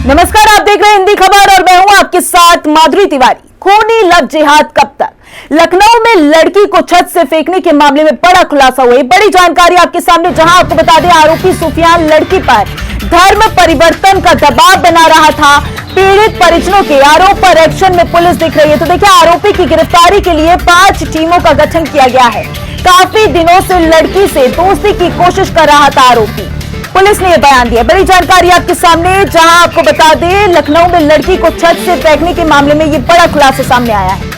नमस्कार, आप देख रहे हैं हिंदी खबर और मैं हूं आपके साथ माधुरी तिवारी। खूनी लव जिहाद कब तक? लखनऊ में लड़की को छत से फेंकने के मामले में बड़ा खुलासा हुआ। बड़ी जानकारी आपके सामने, जहां आपको बता दें आरोपी सुफियान लड़की पर धर्म परिवर्तन का दबाव बना रहा था। पीड़ित परिजनों के आरोप पर एक्शन में पुलिस दिख रही है। तो देखिए, आरोपी की गिरफ्तारी के लिए 5 टीमों का गठन किया गया है। काफी दिनों से लड़की से दोस्ती की कोशिश कर रहा था आरोपी। पुलिस ने यह बयान दिया। बड़ी जानकारी आपके सामने, जहां आपको बता दें लखनऊ में लड़की को छत से फेंकने के मामले में यह बड़ा खुलासा सामने आया है।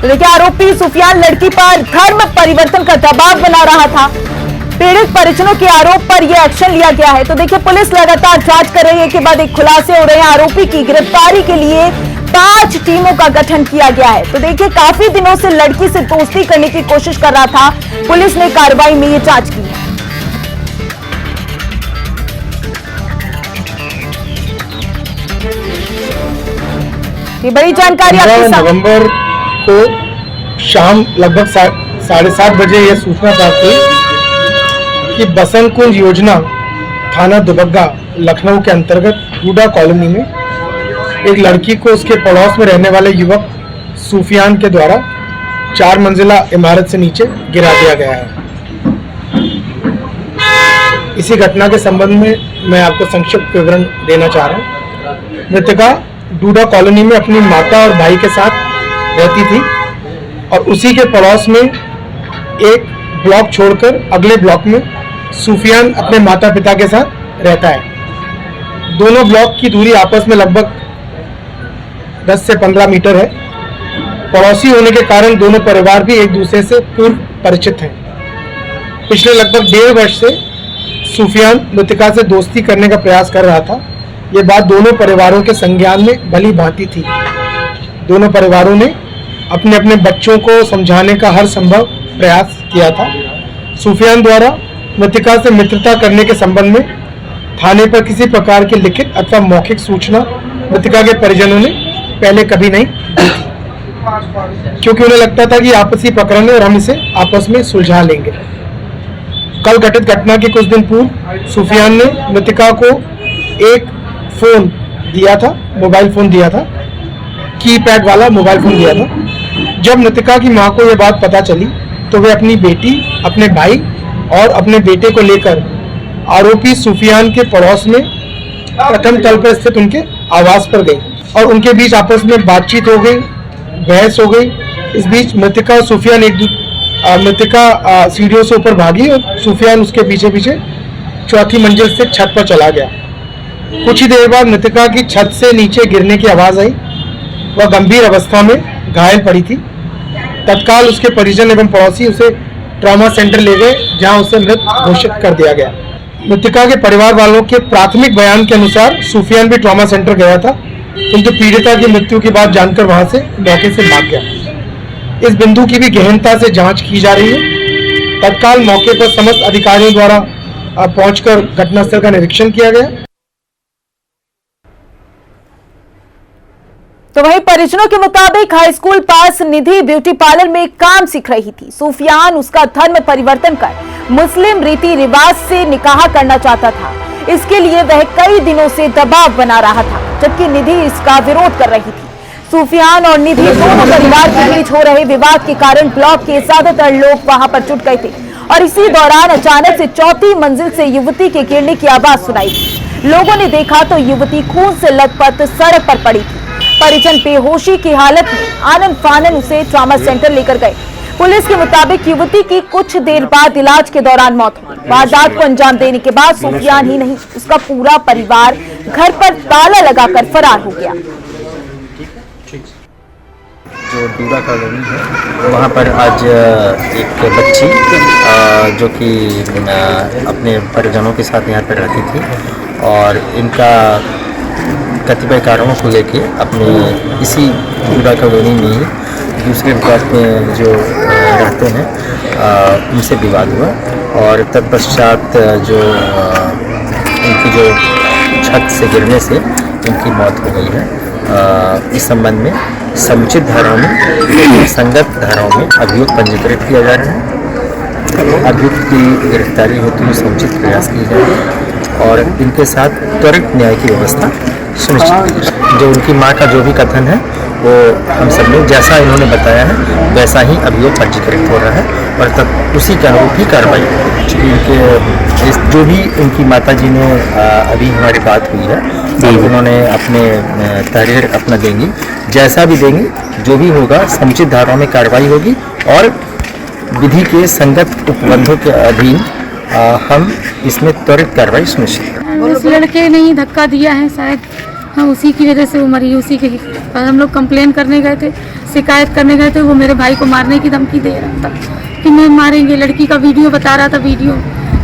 तो देखिए, आरोपी सुफियान लड़की पर धर्म परिवर्तन का दबाव बना रहा था। पीड़ित परिजनों के आरोप पर यह एक्शन लिया गया है। तो देखिए, पुलिस लगातार जांच कर रही है के बाद एक खुलासे हो रहे हैं। आरोपी की गिरफ्तारी के लिए 5 टीमों का गठन किया गया है। तो देखिए, काफी दिनों से लड़की से दोस्ती करने की कोशिश कर रहा था। पुलिस ने कार्रवाई में ये जांच की है। ये बड़ी जानकारी आपके साथ। नवंबर को शाम लगभग 7:30 बजे यह सूचना प्राप्त हुई कि बसंत कुंज योजना थाना दुबग्गा लखनऊ के अंतर्गत हुडा कॉलोनी में एक लड़की को उसके पड़ोस में रहने वाले युवक सुफियान के द्वारा 4 मंजिला इमारत से नीचे गिरा दिया गया है। इसी घटना के संबंध में मैं आपको संक्षिप्त विवरण देना चाह रहा हूँ। मृतका डूडा कॉलोनी में अपनी माता और भाई के साथ रहती थी और उसी के पड़ोस में एक ब्लॉक छोड़कर अगले ब्लॉक में सुफियान अपने माता पिता के साथ रहता है। दोनों ब्लॉक की दूरी आपस में लगभग 10 से 15 मीटर है। पड़ोसी होने के कारण दोनों परिवार भी एक दूसरे से पूर्व परिचित हैं। पिछले लगभग 1.5 वर्ष से सुफियान मृतका से दोस्ती करने का प्रयास कर रहा था। ये बात दोनों परिवारों के संज्ञान में भली भांति थी। दोनों परिवारों ने अपने अपने बच्चों को समझाने का हर संभव प्रयास किया था। सुफियान द्वारा मृतका से मित्रता करने के संबंध में थाने पर किसी प्रकार की लिखित अथवा मौखिक सूचना मृतका के परिजनों ने पहले कभी नहीं दी थी, क्योंकि उन्हें लगता था कि आपसी प्रकरण है और हम इसे आपस में सुलझा लेंगे। कल घटित घटना के कुछ दिन पूर्व सुफियान ने मृतका को एक फोन दिया था, मोबाइल फोन दिया था, कीपैड वाला मोबाइल फोन दिया था। जब मृतका की मां को यह बात पता चली तो वे अपनी बेटी, अपने भाई और अपने बेटे को लेकर आरोपी सुफियान के पड़ोस में प्रथम तल पर स्थित उनके आवास पर गई और उनके बीच आपस में बातचीत हो गई, बहस हो गई। इस बीच मृतका और सुफियान मृतका सीढ़ियों से ऊपर भागी और सुफियान उसके पीछे पीछे 4थी मंजिल से छत पर चला गया। कुछ ही देर बाद मृतका की छत से नीचे गिरने की आवाज आई। वह गंभीर अवस्था में घायल पड़ी थी। तत्काल उसके परिजन एवं पड़ोसी उसे ट्रॉमा सेंटर ले गए, जहां उसे मृत घोषित कर दिया गया। मृतका के परिवार वालों के प्राथमिक बयान के अनुसार सुफियान भी ट्रॉमा सेंटर गया था, किंतु पीड़िता की मृत्यु की बात जानकर वहां से मौके से भाग गया। इस बिंदु की भी गहनता से जांच की जा रही है। तत्काल मौके पर समस्त अधिकारियों द्वारा पहुंचकर घटनास्थल का निरीक्षण किया गया। तो वहीं परिजनों के मुताबिक हाई स्कूल पास निधि ब्यूटी पार्लर में काम सीख रही थी। सुफियान उसका धर्म परिवर्तन कर मुस्लिम रीति रिवाज से निकाह करना चाहता था। इसके लिए वह कई दिनों से दबाव बना रहा था, जबकि निधि इसका विरोध कर रही थी। सुफियान और निधि दोनों परिवार के बीच हो रहे विवाद के कारण ब्लॉक के ज्यादातर लोग वहां पर जुट गए थे और इसी दौरान अचानक से 4थी मंजिल से युवती के गिरने की आवाज सुनाई दी। लोगों ने देखा तो युवती खून से लथपथ सड़क पर पड़ी थी। परिजन बेहोशी की हालत में आनन फानन उसे ट्रॉमा सेंटर लेकर गए। पुलिस के मुताबिक युवती की कुछ देर बाद इलाज के दौरान मौत हो गई। वारदात को अंजाम देने के बाद सुफियान ही नहीं, उसका पूरा परिवार घर पर ताला लगाकर फरार हो गया। जो डूडा कॉलोनी है वहाँ पर आज एक बच्ची जो कि अपने परिजनों के साथ यहाँ पर रहती थी और इनका कतिपय कारणों को लेके अपने इसी डूडा कॉलोनी में ही दूसरे ब्लॉक में जो रहते हैं उनसे विवाद हुआ और तत्पश्चात जो इनकी जो छत से गिरने से इनकी मौत हो गई है। इस संबंध में समुचित धाराओं में, संगत धाराओं में अभियोग पंजीकृत किया जा रहा है। अभियुक्त की गिरफ्तारी हेतु समुचित प्रयास किए जा रहे हैं और इनके साथ त्वरित न्याय की व्यवस्था सुनिश्चित। जो उनकी मां का जो भी कथन है वो हम सब ने जैसा इन्होंने बताया है वैसा ही अभी वो पंजीकृत हो रहा है और तब उसी के अनुरूप ही कार्रवाई चूँकि इनके जो भी इनकी माता जी ने अभी हमारी बात हुई है तब उन्होंने अपने तहरीर अपना देंगी, जैसा भी देंगी जो भी होगा समुचित धाराओं में कार्रवाई होगी और विधि के संगत उपबंधों के अधीन हम इसमें त्वरित कार्रवाई सुनिश्चित करें। उस लड़के ने ही धक्का दिया है शायद, हाँ उसी की वजह से वो मरी, उसी के हम लोग कंप्लेन करने गए थे, शिकायत करने गए थे। वो मेरे भाई को मारने की धमकी दे रहा था कि मैं मारेंगे, लड़की का वीडियो बता रहा था, वीडियो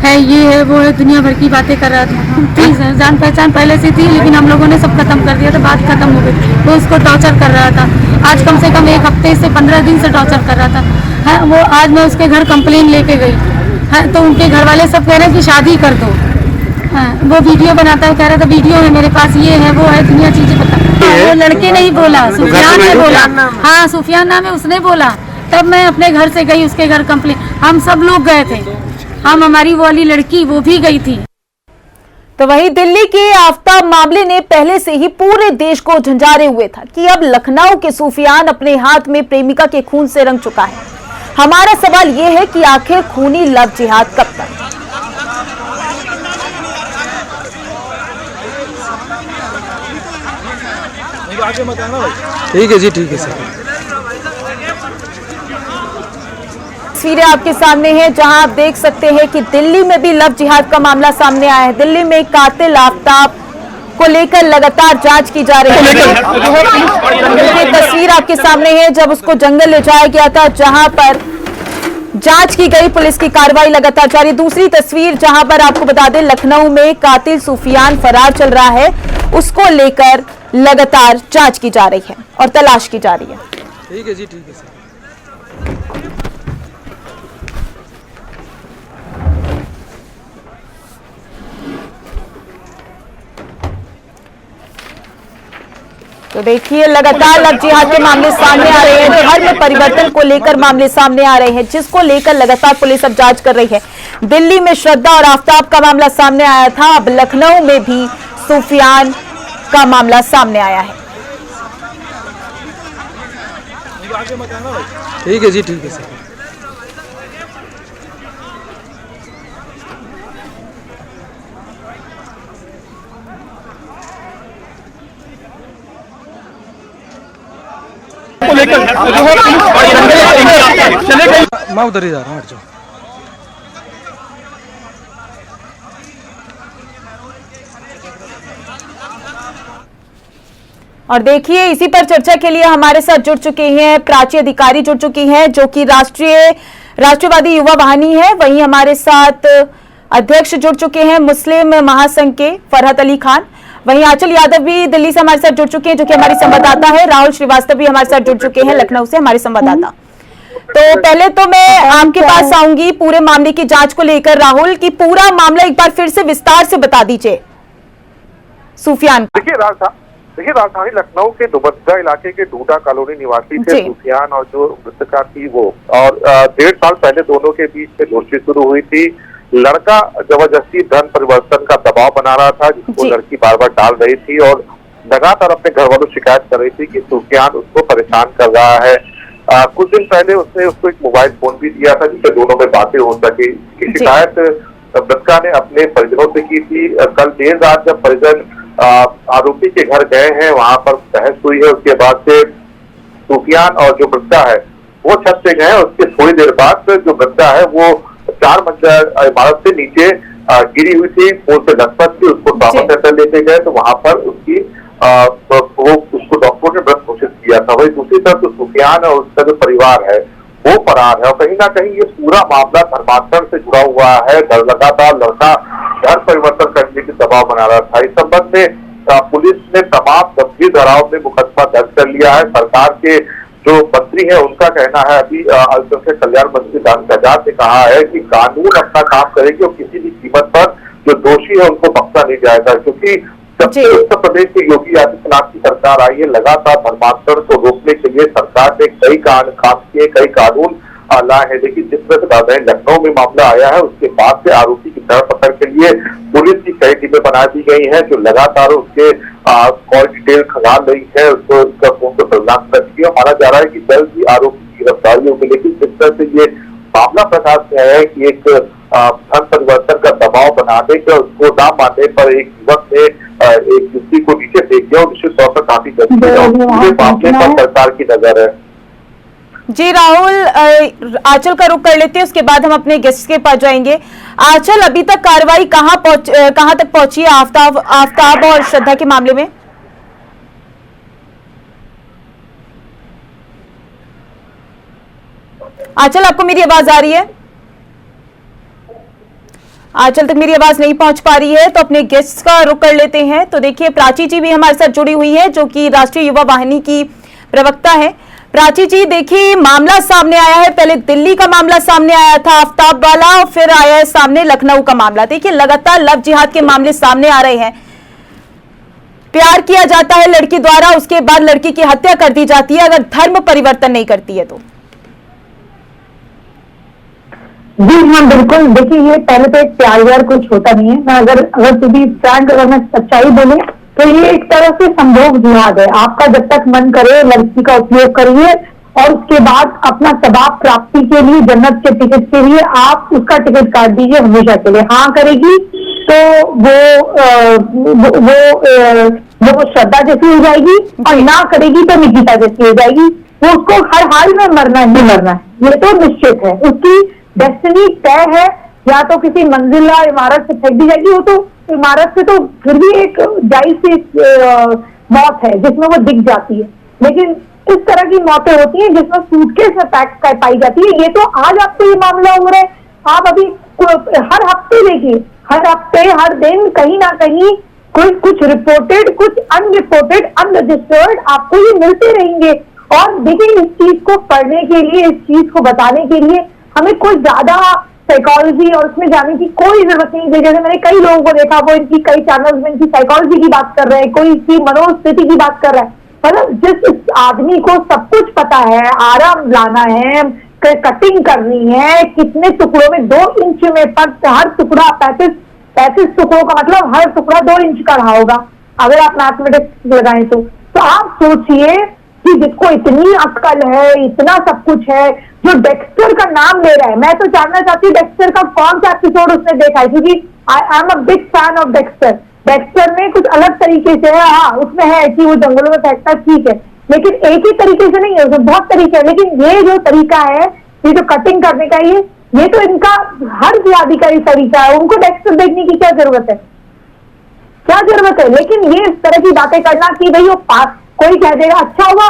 है ये है वो है, दुनिया भर की बातें कर रहा था। थी जान पहचान पहले से थी लेकिन हम लोगों ने सब खत्म कर दिया था, बात खत्म हो गई। वो उसको टॉर्चर कर रहा था, आज कम से कम 1 हफ्ते से 15 दिन से टॉर्चर कर रहा था। हाँ वो आज मैं उसके घर कंप्लेन लेके गई, हाँ तो उनके घर वाले सब कह रहे हैं कि शादी कर दो। हाँ वो वीडियो बनाता है, कह रहा था वीडियो है मेरे पास, ये है वो है, दुनिया चीजें बता। वो लड़के ने ही बोला, सुफियान ने बोला, हाँ सुफियान नाम है, उसने बोला। तब मैं अपने घर से गई उसके घर कंप्लेन, हम सब लोग गए थे, हम हमारी वो वाली लड़की वो भी गई थी। तो वहीं दिल्ली के आफताब मामले ने पहले से ही पूरे देश को झंझारे हुए था कि अब लखनऊ के सूफियान अपने हाथ में प्रेमिका के खून से रंग चुका है। हमारा सवाल यह है कि आखिर खूनी लव जिहाद कब तक? ठीक है जी, ठीक है सर। तस्वीरें आपके सामने हैं जहां आप देख सकते हैं कि दिल्ली में भी लव जिहाद का मामला सामने आया है। दिल्ली में कातिल आफताब को लेकर लगातार जांच की जा रही है। ये तस्वीर आपके सामने है जब उसको जंगल ले जाया गया था, जहां पर जांच की गई, पुलिस की कार्रवाई लगातार जारी। दूसरी तस्वीर जहां पर आपको बता दें लखनऊ में कातिल सूफियान फरार चल रहा है, उसको लेकर लगातार जांच की जा रही है और तलाश की जा रही है। ठीक है जी, ठीक है सर। तो देखिए लगातार लव जिहाद के मामले सामने आ रहे हैं, धर्म परिवर्तन को लेकर मामले सामने आ रहे हैं, जिसको लेकर लगातार पुलिस अब जांच कर रही है। दिल्ली में श्रद्धा और आफताब का मामला सामने आया था, अब लखनऊ में भी सूफियान का मामला सामने आया है। ठीक है जी, ठीक है सर। मैं उधर ही जा रहा हूँ, हट जाओ। और देखिए इसी पर चर्चा के लिए हमारे साथ जुड़ चुके हैं प्राची अधिकारी, जुड़ चुकी हैं जो कि राष्ट्रवादी युवा वाहिनी है। वहीं हमारे साथ अध्यक्ष जुड़ चुके हैं मुस्लिम महासंघ के फरहत अली खान। वहीं आंचल यादव भी दिल्ली से हमारे साथ जुड़ चुके हैं जो कि हमारी संवाददाता है। राहुल श्रीवास्तव भी हमारे साथ जुड़ चुके हैं लखनऊ से, हमारे संवाददाता। तो पहले तो मैं आपके पास आऊंगी पूरे मामले की जांच को लेकर राहुल, की पूरा मामला एक बार फिर से विस्तार से बता दीजिए सूफियान। देखिए राजधानी लखनऊ के दुबग्गा इलाके के डूडा कॉलोनी निवासी थे सूफियान और जो मृतका थी वो, और 1.5 साल पहले दोनों के बीच में दोस्ती शुरू हुई थी। लड़का जबरदस्ती धन परिवर्तन का दबाव बना रहा था जिसको लड़की बार बार डाल रही थी और लगातार अपने घर वालों शिकायत कर रही थी कि सूफियान उसको परेशान कर रहा है। कुछ दिन पहले उसने उसको एक मोबाइल फोन भी दिया था जिससे दोनों में बातें हो सके। शिकायत मृतका ने अपने परिजनों से की थी। कल देर रात जब परिजन आरोपी के घर गए हैं, वहां पर बहस हुई है। उसके बाद से सूफियान और जो मृतका है वो छत पे गए। उसके थोड़ी देर बाद जो मृतका है वो 4 मंजिला इमारत से नीचे गिरी हुई थी, फोन से लथपथ थी। उसको ट्रॉमा सेंटर लेके गए तो वहां पर उसकी उसको डॉक्टरों ने मृत घोषित किया था। वही दूसरी तरफ जो सूफियान और उसका जो परिवार है वो फरार है और कहीं ना कहीं ये पूरा मामला धर्मांतरण से जुड़ा हुआ है। लगातार लड़का धर्म परिवर्तन करने की दबाव बना रहा था। इस संबंध में पुलिस ने तमाम गंभीर धाराओं में मुकदमा दर्ज कर लिया है। सरकार के जो मंत्री है उनका कहना है, अभी अल्पसंख्यक कल्याण मंत्री दानिश आजाद ने कहा है कि कानून अपना काम करेगी और किसी भी कीमत पर जो दोषी है उनको बख्शा नहीं जाएगा, क्योंकि जब से उत्तर प्रदेश के योगी आदित्यनाथ की सरकार आई है लगातार धर्मांतरण को रोकने के लिए सरकार ने कई काम किए, कई कानून लाए हैं। लेकिन जिस तरह से राजधानी लखनऊ में मामला आया है उसके बाद से आरोपी की धरपकड़ के लिए पुलिस की कई टीमें बना दी गई हैं जो लगातार उसके कॉल डिटेल खंगाल रही है, उसको उसका फोन पर बदनाम कर दी है। माना जा रहा है कि जल्द ही आरोपी की गिरफ्तारी होगी, लेकिन जिस तरह से ये मामला प्रकाश में आया है कि एक धन परिवर्तन का दबाव बनाने का उसको ना मानने पर एक युवक ने एक युवती को नीचे फेंक दिया और निश्चित तौर पर काफी गंभीर मामले पर सरकार की नजर है। जी राहुल, आंचल का रुख कर लेते हैं, उसके बाद हम अपने गेस्ट के पास जाएंगे। आंचल, अभी तक कार्रवाई कहां तक पहुंची है आफ्ताब और श्रद्धा के मामले में? आंचल, आपको मेरी आवाज आ रही है? आंचल तक मेरी आवाज नहीं पहुंच पा रही है, तो अपने गेस्ट का रुख कर लेते हैं। तो देखिए, प्राची जी भी हमारे साथ जुड़ी हुई है, जो कि राष्ट्रीय युवा वाहिनी की प्रवक्ता है। प्राची जी, देखिए, मामला सामने आया है, पहले दिल्ली का मामला सामने आया था आफ्ताब वाला, और फिर आया है सामने लखनऊ का मामला। देखिए, लगातार लव जिहाद के मामले सामने आ रहे हैं। प्यार किया जाता है लड़की द्वारा, उसके बाद लड़की की हत्या कर दी जाती है अगर धर्म परिवर्तन नहीं करती है तो। जी हाँ, बिल्कुल। देखिए, ये पहले तो एक प्यार व्यार कुछ होता नहीं है। मैं अगर टू बी फ्रैंक, अगर मैं सच्चाई बोलूं तो ये एक तरह से संभोग जिहाद है। आपका जब तक मन करे लड़की का उपयोग करिए, और उसके बाद अपना सबाब प्राप्ति के लिए, जन्नत के टिकट के लिए आप उसका टिकट काट दीजिए हमेशा के लिए। हाँ करेगी तो वो श्रद्धा जैसी हो जाएगी, और ना करेगी तो निकिता जैसी हो जाएगी। वो उसको हर हाल में मरना ही मरना है, ये तो निश्चित है। उसकी डेस्टिनी तय है, या तो किसी मंजिल या इमारत से फेंक दी जाएगी। वो तो इमारत से तो फिर भी एक जायज सी मौत है जिसमें वो दिख जाती है, लेकिन इस तरह की मौतें होती हैं जिसमें सूटकेस में पैक पाई जाती है। ये तो आज आपको ये मामला हो रहा है, आप अभी हर हफ्ते देखिए, हर हफ्ते हर दिन कहीं ना कहीं कुछ रिपोर्टेड, कुछ अनरिपोर्टेड, अनरजिस्टर्ड आपको ये मिलते रहेंगे। और देखिए, इस चीज को पढ़ने के लिए, इस चीज को बताने के लिए हमें कोई ज्यादा साइकोलॉजी और उसमें जाने की कोई जरूरत नहीं है। जैसे मैंने कई लोगों को देखा, वो इनकी कई चैनल्स में इनकी साइकोलॉजी की बात कर रहे हैं, कोई इसकी मनोस्थिति की बात कर रहा है। मतलब जिस आदमी को सब कुछ पता है, आराम लाना है, कटिंग करनी है, कितने टुकड़ों में 2 इंच में, पर हर टुकड़ा 35 टुकड़ों का मतलब हर टुकड़ा 2 इंच का रहा होगा अगर आप मैथमेटिक्स लगाएं तो आप सोचिए कि जिसको इतनी अक्ल है, इतना सब कुछ है, जो डेक्स्टर का नाम ले रहा है। मैं तो जानना चाहती हूँ डेक्स्टर का कौन सा एपिसोड उसने देखा है, क्योंकि I am a big fan of Dexter. Dexter में कुछ अलग तरीके से है, हाँ उसमें है कि वो जंगलों में फेंकता, ठीक है, लेकिन एक ही तरीके से नहीं है, उसमें बहुत तरीके है। लेकिन ये जो तरीका है, ये जो कटिंग करने का, ये तो इनका हर जिहादी का ही तरीका है। उनको डेक्स्टर देखने की क्या जरूरत है, क्या जरूरत है? लेकिन ये इस तरह की बातें करना कि भाई वो कोई कह देगा अच्छा हुआ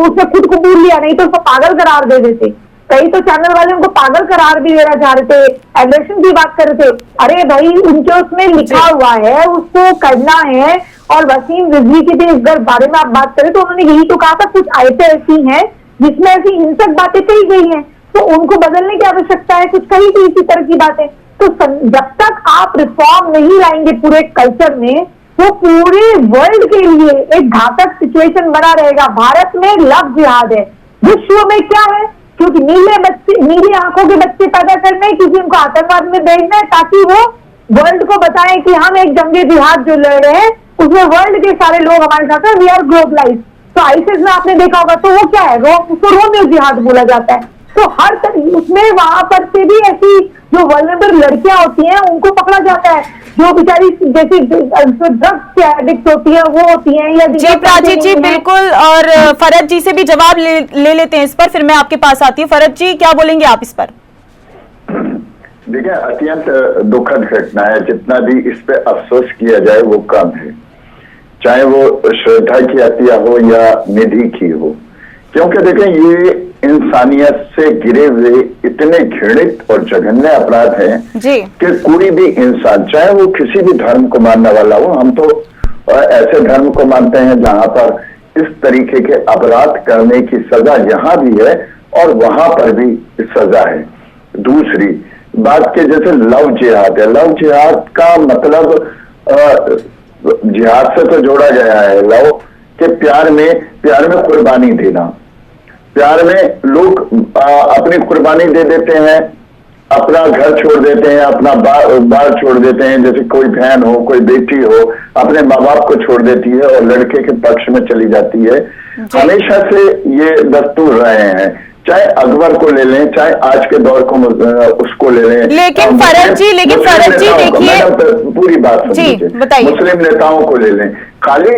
उसने खुद कबूल लिया, नहीं तो उसको पागल करार दे देते। कई तो चैनल वाले उनको पागल करार भी देना चाह रहे थे, एग्रेशन की बात कर रहे थे। अरे भाई, उनके उसमें लिखा हुआ है, उसको करना है। और वसीम रिजवी के भी इस बारे में आप बात करें तो उन्होंने यही तो कहा था, कुछ आयतें ऐसी हैं जिसमें ऐसी हिंसक बातें कही गई हैं, तो उनको बदलने की आवश्यकता है। कुछ कही थी इसी तरह की बातें। तो जब तक आप रिफॉर्म नहीं लाएंगे पूरे कल्चर में, वो पूरे वर्ल्ड के लिए एक घातक सिचुएशन बना रहेगा। भारत में लव जिहाद है, विश्व में क्या है? क्योंकि नीले आंखों के बच्चे पैदा करने, क्योंकि उनको आतंकवाद में भेजना है, ताकि वो वर्ल्ड को बताएं कि हम एक जंगे जिहाद जो लड़ रहे हैं उसमें वर्ल्ड के सारे लोग हमारे साथ हैं, वी आर ग्लोबलाइज्ड। तो आईसिस में आपने देखा होगा तो वो क्या है, उसको रोमियो जिहाद बोला जाता है। तो हर उसमें वहां पर से भी ऐसी जो वल्नरेबल लड़कियां होती हैं उनको पकड़ा जाता है, जो बेचारी जैसी ड्रग्स के एडिक्ट होती है वो होती हैं। या जी प्राची जी, बिल्कुल। और फरद जी से भी जवाब ले लेते हैं इस पर, फिर मैं आपके पास आती हूँ। फरद जी, क्या बोलेंगे आप इस पर? देखिए, अत्यंत दुखद घटना है, जितना भी इस पे अफसोस किया जाए वो कम है, चाहे वो श्रद्धा की हत्या हो या निधि की हो। क्योंकि देखें, ये इंसानियत से गिरे हुए इतने घृणित और जघन्य अपराध हैं कि कोई भी इंसान, चाहे वो किसी भी धर्म को मानने वाला हो, हम तो ऐसे धर्म को मानते हैं जहां पर इस तरीके के अपराध करने की सजा यहाँ भी है और वहां पर भी सजा है। दूसरी बात के जैसे लव जिहाद है, लव जिहाद का मतलब जिहाद से तो जोड़ा गया है लव के प्यार में कुर्बानी देना। प्यार में लोग अपनी कुर्बानी दे देते हैं अपना घर छोड़ देते हैं, अपना बार छोड़ देते हैं, जैसे कोई बहन हो, कोई बेटी हो, अपने माँ बाप को छोड़ देती है और लड़के के पक्ष में चली जाती है। हमेशा से ये दस्तूर रहे हैं, चाहे अकबर को ले लें, चाहे आज के दौर को उसको ले लें। लेकिन फरज जी देखिए, पूरी बात समझिए, मुस्लिम नेताओं को ले लें, खाली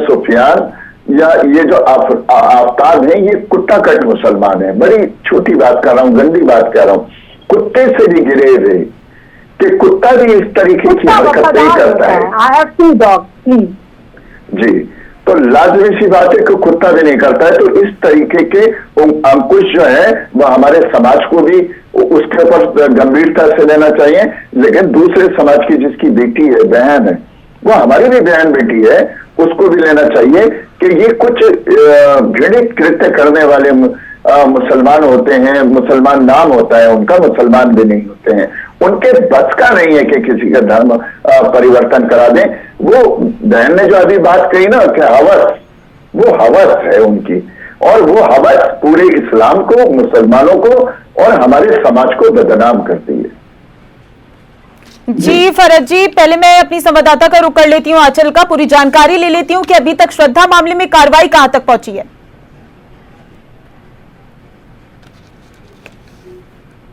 सुफियान या ये जो आफ्ताब है, ये कुत्ता कट मुसलमान है। बड़ी छोटी बात कर रहा हूँ, गंदी बात कर रहा हूँ, कुत्ते से भी गिरे हुए कि कुत्ता भी इस तरीके की हरकत नहीं करता है। I have two dogs, जी, तो लाजमी सी बात है कि कुत्ता भी नहीं करता है। तो इस तरीके के अंकुश जो है वो हमारे समाज को भी उसके ऊपर गंभीरता से लेना चाहिए। लेकिन दूसरे समाज की जिसकी बेटी है, बहन है, वो हमारी भी बहन बेटी है, उसको भी लेना चाहिए कि ये कुछ घृणित कृत्य करने वाले मुसलमान होते हैं, मुसलमान नाम होता है उनका, मुसलमान भी नहीं होते हैं, उनके बस का नहीं है कि किसी का धर्म परिवर्तन करा दें। वो बहन ने जो अभी बात कही ना कि हवस, वो हवस है उनकी, और वो हवस पूरे इस्लाम को, मुसलमानों को और हमारे समाज को बदनाम करती है। जी फरज जी, पहले मैं अपनी संवाददाता का रुख कर लेती हूँ, आंचल का पूरी जानकारी ले लेती हूँ कि अभी तक श्रद्धा मामले में कार्रवाई कहां तक पहुंची है।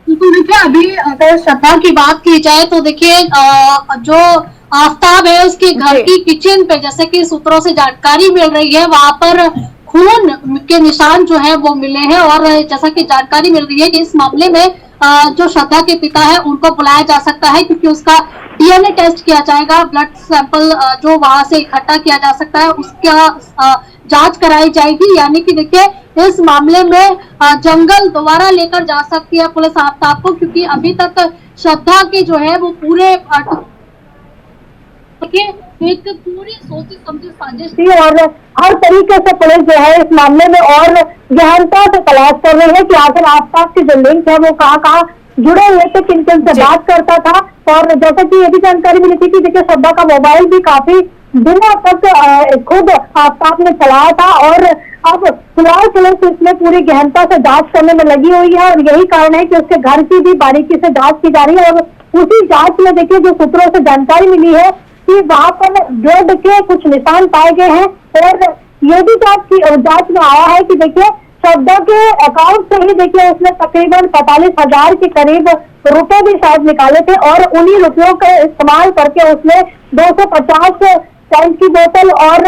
देखिए, अभी अगर श्रद्धा की बात की जाए तो देखिए जो आफ्ताब है उसके घर की किचन पे, जैसे कि सूत्रों से जानकारी मिल रही है, वहां पर खून के निशान जो है वो मिले हैं। और जैसा कि जानकारी मिल रही है कि इस मामले में जो श्रद्धा के पिता है उनको बुलाया जा सकता है, क्योंकि उसका डीएनए टेस्ट किया जाएगा, ब्लड सैंपल जो वहां से इकट्ठा किया जा सकता है उसका जांच कराई जाएगी। यानी कि देखिए, इस मामले में जंगल दोबारा लेकर जा सकती है पुलिस आफ्ताब को, क्योंकि अभी तक श्रद्धा के जो है वो पूरे एक पूरी सोची समझी साजिश थी, और हर तरीके से पुलिस जो है इस मामले में और गहनता से तलाश कर रही है कि आखिर आसपास की जो लिंक है वो कहाँ जुड़े हुए थे, किन किन से बात करता था। और जैसे कि ये भी जानकारी मिली थी कि देखिए श्रद्धा का मोबाइल भी काफी दिनों तक खुद आफ्ताब ने चलाया था, और अब फिलहाल पुलिस इसमें पूरी गहनता से जांच करने में लगी हुई है। और यही कारण है कि उसके घर की भी बारीकी से जांच की जा रही है। और उसी जांच में देखिए जो सूत्रों से जानकारी मिली है कि वहां पर ब्लड के कुछ निशान पाए गए हैं, और ये भी जांच में आया है कि देखिए श्रद्धा के अकाउंट से ही देखिए उसने तकरीबन 45,000 के करीब रुपए भी शायद निकाले थे, और उन्हीं रुपयों का इस्तेमाल करके उसने 250 सेंट की बोतल और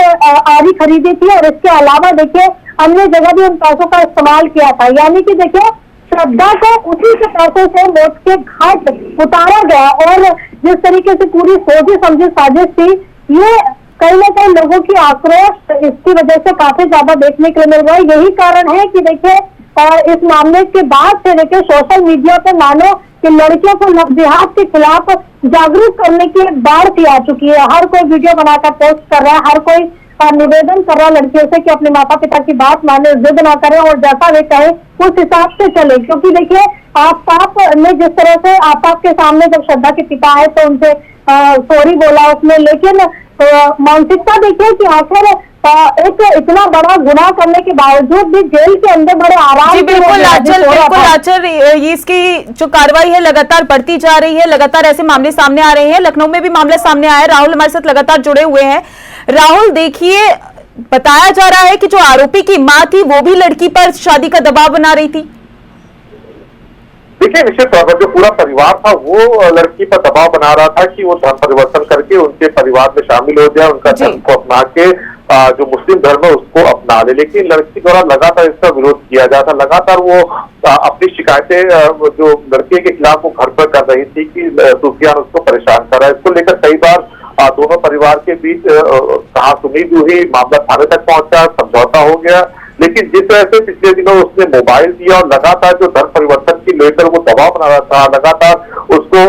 आरी खरीदी थी। और इसके अलावा देखिए अन्य जगह भी उन पैसों का इस्तेमाल किया था। यानी कि देखिए श्रद्धा को उसी के पैसों से मौत के घाट उतारा गया, और जिस तरीके से पूरी सोची समझी साजिश थी, ये कहीं ना कहीं लोगों की आक्रोश इसकी वजह से काफी ज्यादा देखने के लिए मिल रहा है। यही कारण है कि देखिए इस मामले के बाद से देखिए सोशल मीडिया पे मानो कि लड़कियों को लव जिहाद के खिलाफ जागरूक करने की एक बाढ़ सी आ चुकी है। हर कोई वीडियो बनाकर पोस्ट कर रहा है, हर कोई निवेदन कर रहा है लड़कियों से कि अपने माता पिता की बात माने, जिद ना करें और जैसा वे कहे उस हिसाब से चले। क्योंकि देखिए आफ्ताब ने जिस तरह से आफ्ताब के सामने जब श्रद्धा के पिता है तो उनसे सॉरी बोला उसने, लेकिन मानसिकता देखिए कि आखिर एक इतना बड़ा गुनाह करने के बावजूद भी जेल के अंदर बड़े आराम से बिल्कुल आचर इसकी जो कार्रवाई है लगातार बढ़ती जा रही है, लगातार ऐसे मामले सामने आ रहे हैं। लखनऊ में भी मामला सामने आया है। राहुल हमारे साथ लगातार जुड़े हुए हैं। राहुल देखिए, बताया जा रहा है कि जो आरोपी की मां थी वो भी लड़की पर शादी का दबाव बना रही थी। देखिए, निश्चित तौर पर जो पूरा परिवार था वो लड़की पर दबाव बना रहा था कि वो धर्म परिवर्तन करके उनके परिवार में शामिल हो जाए, उनका धर्म को अपना के जो मुस्लिम धर्म है उसको अपना ले। लेकिन लड़की द्वारा लगातार इसका विरोध किया जाता, लगातार वो अपनी शिकायतें जो लड़के के खिलाफ वो घर पर कर रही थी कि सुफियान उसको परेशान कर रहा है। इसको लेकर कई बार दोनों परिवार के बीच कहासुनी भी हुई, मामला थाने तक पहुंचा, समझौता हो गया। लेकिन जिस तरह से पिछले दिनों उसने मोबाइल दिया और लगातार जो धर्म परिवर्तन की लेकर वो दबाव बना रहा था, लगातार उसको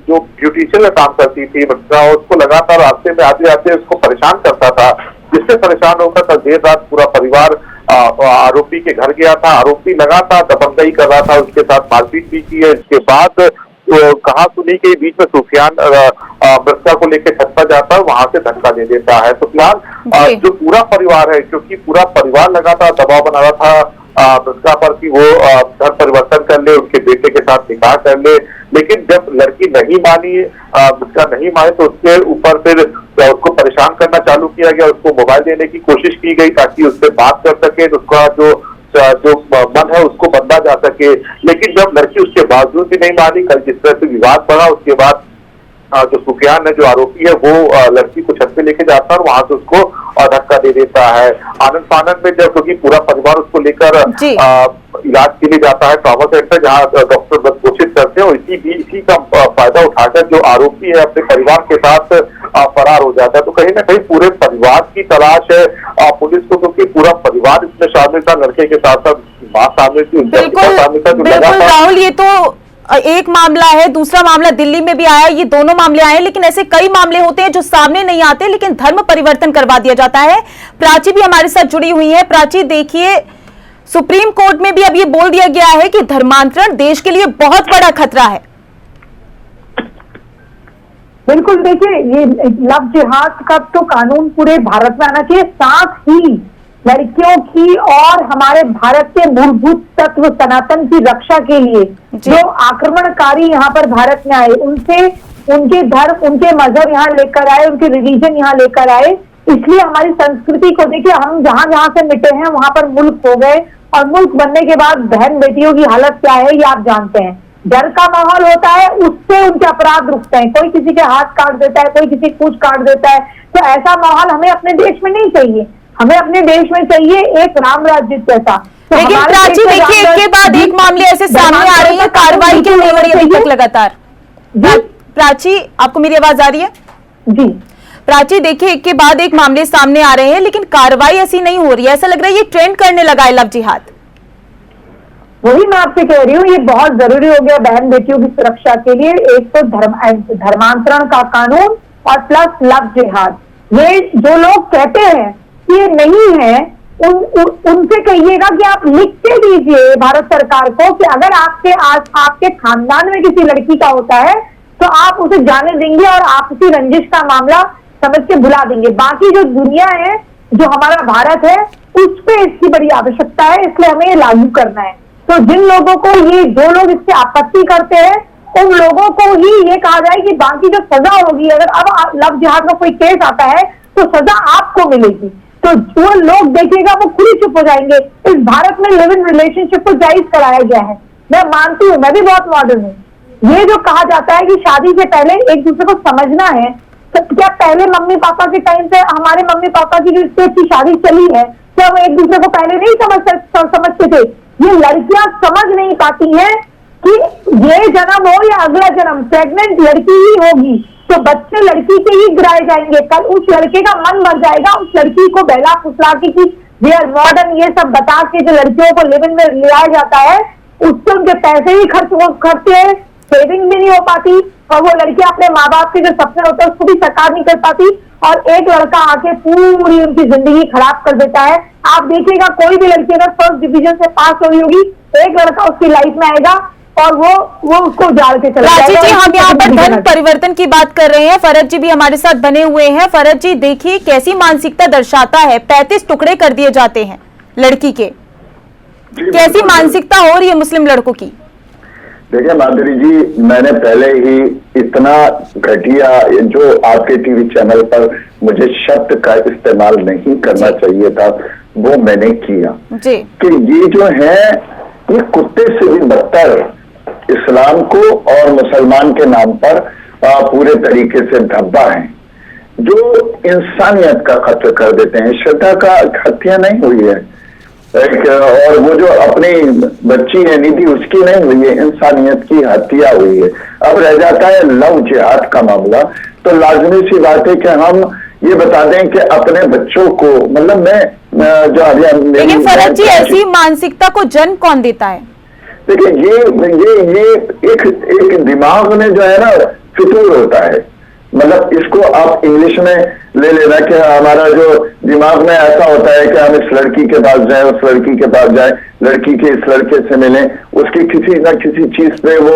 जो ब्यूटिशियन में काम करती थी उसको लगातार रास्ते में आते आते उसको परेशान करता था, जिससे परेशान होकर कल देर रात पूरा परिवार आरोपी के घर गया था। आरोपी लगातार दबंगई कर रहा था, उसके साथ मारपीट भी की है। इसके बाद कहासुनी के बीच में सुफियान मृतका को लेकर छत पर जाता है, वहां से धक्का दे देता है। तो फिलहाल जो पूरा परिवार है, क्योंकि पूरा परिवार लगातार दबाव बना रहा था मृतका पर कि वो धर्म परिवर्तन कर ले, उनके बेटे के साथ विवाह कर ले। लेकिन जब लड़की नहीं मानी, उसका नहीं माने, तो उसके ऊपर फिर उसको परेशान करना चालू किया गया, उसको मोबाइल देने की कोशिश की गई ताकि उससे बात कर सके, उसका जो मन है उसको बदला जा सके। लेकिन जब लड़की उसके बावजूद भी नहीं मानी, कल जिस तरह से विवाद बढ़ा, उसके बाद जो सुफियान है, जो आरोपी है, वो लड़की को छत पे लेके जाता है और वहां से उसको धक्का दे देता है। आनंद फानंद में जब, क्योंकि पूरा परिवार उसको लेकर इलाज के लिए जाता है ट्रॉमा सेंटर, जहाँ डॉक्टर घोषित करते हैं, और इसी का फायदा उठाकर जो आरोपी है अपने परिवार के साथ फरार हो जाता है। तो कहीं ना कहीं पूरे परिवार की तलाश है पुलिस को, क्योंकि पूरा परिवार इसमें शामिल था, लड़के के साथ साथ माँ शामिल थी, उनका पिता शामिल था। बिल्कुल राहुल, ये तो एक मामला है, दूसरा मामला दिल्ली में भी आया, ये दोनों मामले आए, लेकिन ऐसे कई मामले होते हैं जो सामने नहीं आते, लेकिन धर्म परिवर्तन करवा दिया जाता है। प्राची भी हमारे साथ जुड़ी हुई है। प्राची, देखिए, सुप्रीम कोर्ट में भी अब ये बोल दिया गया है कि धर्मांतरण देश के लिए बहुत बड़ा खतरा है। बिल्कुल, देखिए, ये लव जिहाद का तो कानून पूरे भारत में आना चाहिए, साथ ही लड़कियों की और हमारे भारत के मूलभूत तत्व सनातन की रक्षा के लिए जो आक्रमणकारी यहाँ पर भारत में आए, उनसे उनके धर्म, उनके मजहब यहाँ लेकर आए, उनके रिलीजन यहाँ लेकर आए। इसलिए हमारी संस्कृति को देखिए, हम जहां जहां से मिटे हैं वहां पर मुल्क हो गए, और मुल्क बनने के बाद बहन बेटियों की हालत क्या है ये आप जानते हैं। डर का माहौल होता है, उससे उनके अपराध रुकते हैं, कोई किसी के हाथ काट देता है, कोई किसी पूंछ काट देता है। तो ऐसा माहौल हमें अपने देश में नहीं चाहिए, हमें अपने देश में चाहिए एक राम राज्य जैसा। तो लेकिन प्राची, देखिए, एक के बाद एक मामले ऐसे सामने आ रहे हैं, कार्रवाई क्यों नहीं हो रही अभी तक लगातार? प्राची, आपको मेरी आवाज आ रही है? जी प्राची, देखिए, एक के बाद एक मामले सामने आ रहे हैं, लेकिन कार्रवाई ऐसी नहीं हो रही है। ऐसा लग रहा है ये ट्रेंड करने लगा है लव जिहाद। वही मैं आपसे कह रही हूँ, ये बहुत जरूरी हो गया बहन बेटियों की सुरक्षा के लिए। एक तो धर्मांतरण का कानून और प्लस लव जिहाद। ये जो लोग कहते हैं कि ये नहीं है, उनसे कहिएगा कि आप लिख के दीजिए भारत सरकार को कि अगर आपके खानदान में किसी लड़की का होता है तो आप उसे जाने देंगे और आपसी रंजिश का मामला समझ के भुला देंगे। बाकी जो दुनिया है, जो हमारा भारत है, उस पे इसकी बड़ी आवश्यकता है, इसलिए हमें ये लागू करना है। तो जिन लोगों को जो लोग इससे आपत्ति करते हैं, उन लोगों को ही ये कहा जाए कि बाकी जो सजा होगी, अगर अब लव जिहाद का कोई केस आता है तो सजा आपको मिलेगी। तो जो लोग देखिएगा वो खुद ही चुप हो जाएंगे। इस भारत में लिव इन रिलेशनशिप को जायज कराया गया है। मैं मानती हूँ, मैं भी बहुत मॉडर्न हूँ। ये जो कहा जाता है कि शादी से पहले एक दूसरे को समझना है, तो क्या पहले मम्मी पापा के टाइम पे हमारे मम्मी पापा की जो इतनी अच्छी शादी चली है, क्या वो एक दूसरे को पहले नहीं समझते थे? ये लड़कियां समझ नहीं पाती हैं कि ये जन्म हो या अगला जन्म, प्रेग्नेंट लड़की ही होगी तो बच्चे लड़की के ही गिराए जाएंगे। कल उस लड़के का मन मर जाएगा, उस लड़की को बहला फुसला के कि वे आर मॉडर्न, ये सब बता के जो लड़कियों को लिव इन में लिया जाता है, उससे उनके पैसे ही खर्च हैं, सेविंग भी नहीं हो पाती, और वो लड़कियां अपने माँ बाप के जो सपने होते हैं उसको भी साकार नहीं कर पाती, और एक लड़का आके पूरी उनकी जिंदगी खराब कर देता है। आप देखिएगा, कोई भी लड़की अगर फर्स्ट डिवीजन से पास हुई होगी, एक लड़का उसकी लाइफ में आएगा और वो उसको उजाड़ के चला जाएगा। जी, हम यहाँ पर धर्म परिवर्तन की बात कर रहे हैं। फरज जी भी हमारे साथ बने हुए हैं। फरज जी, देखिए कैसी मानसिकता दर्शाता है, 35 टुकड़े कर दिए जाते हैं लड़की के। कैसी मानसिकता हो रही है मुस्लिम लड़कों की? देखिए माधुरी जी, मैंने पहले ही इतना घटिया, जो आपके टीवी चैनल पर मुझे शब्द का इस्तेमाल नहीं करना चाहिए था, वो मैंने किया जी। कि ये जो है, ये कुत्ते से भी बदतर इस्लाम को और मुसलमान के नाम पर पूरे तरीके से धब्बा है, जो इंसानियत का कत्ल कर देते हैं। श्रद्धा का हत्या नहीं हुई है, और वो जो अपनी बच्ची है निधि, उसकी नहीं हुई है, इंसानियत की हत्या हुई है। अब रह जाता है लव जिहाद का मामला। तो लाजमी सी बात है कि हम ये बता दें कि अपने बच्चों को, मतलब मैं जो अभी, लेकिन फरज जी, ऐसी मानसिकता को जन्म कौन देता है? देखिए, ये एक दिमाग में जो है ना फितूर होता है। मतलब इसको आप इंग्लिश में ले लेना कि हमारा जो दिमाग में ऐसा होता है कि हम इस लड़की के पास जाएं, उस लड़की के पास जाएं, लड़की के इस लड़के से मिलें, उसकी किसी न किसी चीज पे वो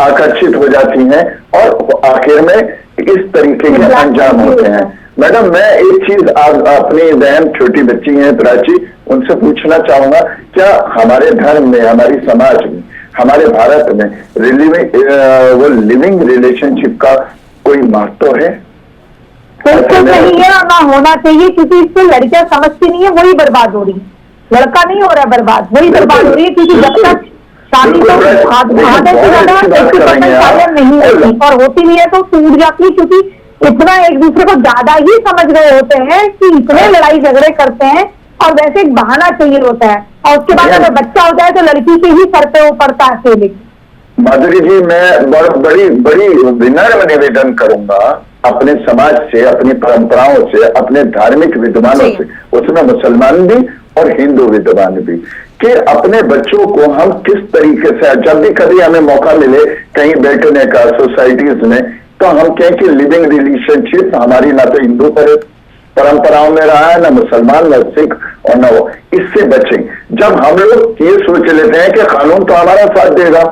आकर्षित हो जाती हैं, और आखिर में इस तरीके के अंजाम होते हैं। मैडम, मैं एक चीज अपनी बहन छोटी बच्ची है प्राची, उनसे पूछना चाहूंगा, क्या हमारे धर्म में, हमारी समाज में हमारे भारत में वो लिविंग रिलेशनशिप का कोई महत्व है? बिल्कुल नहीं है और ना होना चाहिए, क्योंकि इससे लड़कियां समझती नहीं है, वही बर्बाद हो रही है। लड़का नहीं हो रहा है बर्बाद, वही बर्बाद हो रही है, क्योंकि जब तक शादी तो आधे से ज्यादा 80% नहीं होती, और होती नहीं है तो टूट जाती है, क्योंकि इतना एक दूसरे को ज्यादा ही समझ गए होते हैं कि इतने लड़ाई झगड़े करते हैं, और वैसे एक बहाना चाहिए होता है, और उसके बाद अगर बच्चा हो जाए तो लड़की के ही सर पे वो पड़ता है अकेले। माधुरी जी, मैं बड़ी विनम्र निवेदन करूंगा अपने समाज से, अपनी परंपराओं से, अपने धार्मिक विद्वानों से, उसमें मुसलमान भी और हिंदू विद्वान भी, कि अपने बच्चों को हम किस तरीके से, जब भी कभी हमें मौका मिले कहीं बैठने का सोसाइटीज में, तो हम कहें कि लिविंग रिलेशनशिप हमारी ना तो हिंदू परंपराओं में रहा है, ना मुसलमान, ना सिख और ना वो, इससे बचें। जब हम लोग ये सोच लेते हैं कि कानून तो हमारा साथ देगा,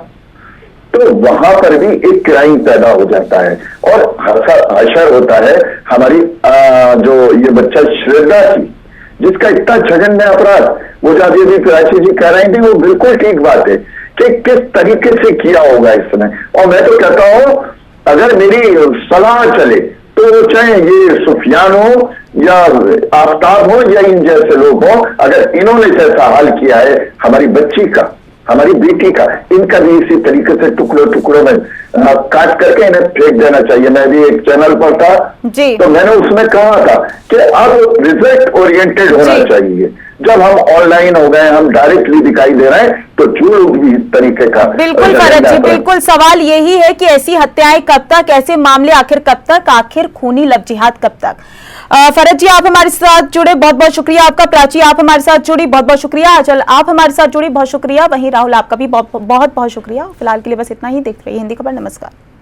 तो वहां पर भी एक क्राइम पैदा हो जाता है और हशर होता है। हमारी जो ये बच्चा श्रद्धा थी, जिसका इतना जघन्य अपराध, वो जब भी प्राची जी कह रही थी, वो बिल्कुल ठीक बात है कि किस तरीके से किया होगा इसने। और मैं तो कहता हूं, अगर मेरी सलाह चले तो वो चाहे ये सुफियान हो या आफ्ताब हो या इन जैसे लोग हो, अगर इन्होंने जैसा हाल किया है हमारी बच्ची का, हमारी बेटी का, इनका भी इसी तरीके से टुकड़ों में काट करके इन्हें फेंक देना चाहिए। मैं भी एक चैनल पर था तो मैंने उसमें कहा था कि अब रिजल्ट ओरिएंटेड होना चाहिए। जब हम ऑनलाइन हो गए, हम डायरेक्टली दिखाई दे रहे हैं, तो जो लोग भी इस तरीके का, बिल्कुल फरज जी, बिल्कुल सवाल यही है कि ऐसी हत्याएं कब तक, ऐसे मामले आखिर कब तक, आखिर खूनी लव जिहाद कब तक। फरज जी, आप हमारे साथ जुड़े, बहुत बहुत शुक्रिया आपका। प्राची, आप हमारे साथ जुड़ी, बहुत बहुत शुक्रिया। अचल, आप हमारे साथ जुड़ी, बहुत शुक्रिया। वहीं राहुल, आपका भी बहुत बहुत शुक्रिया। फिलहाल के लिए बस इतना ही। देखते रहिए हिंदी खबर। नमस्कार।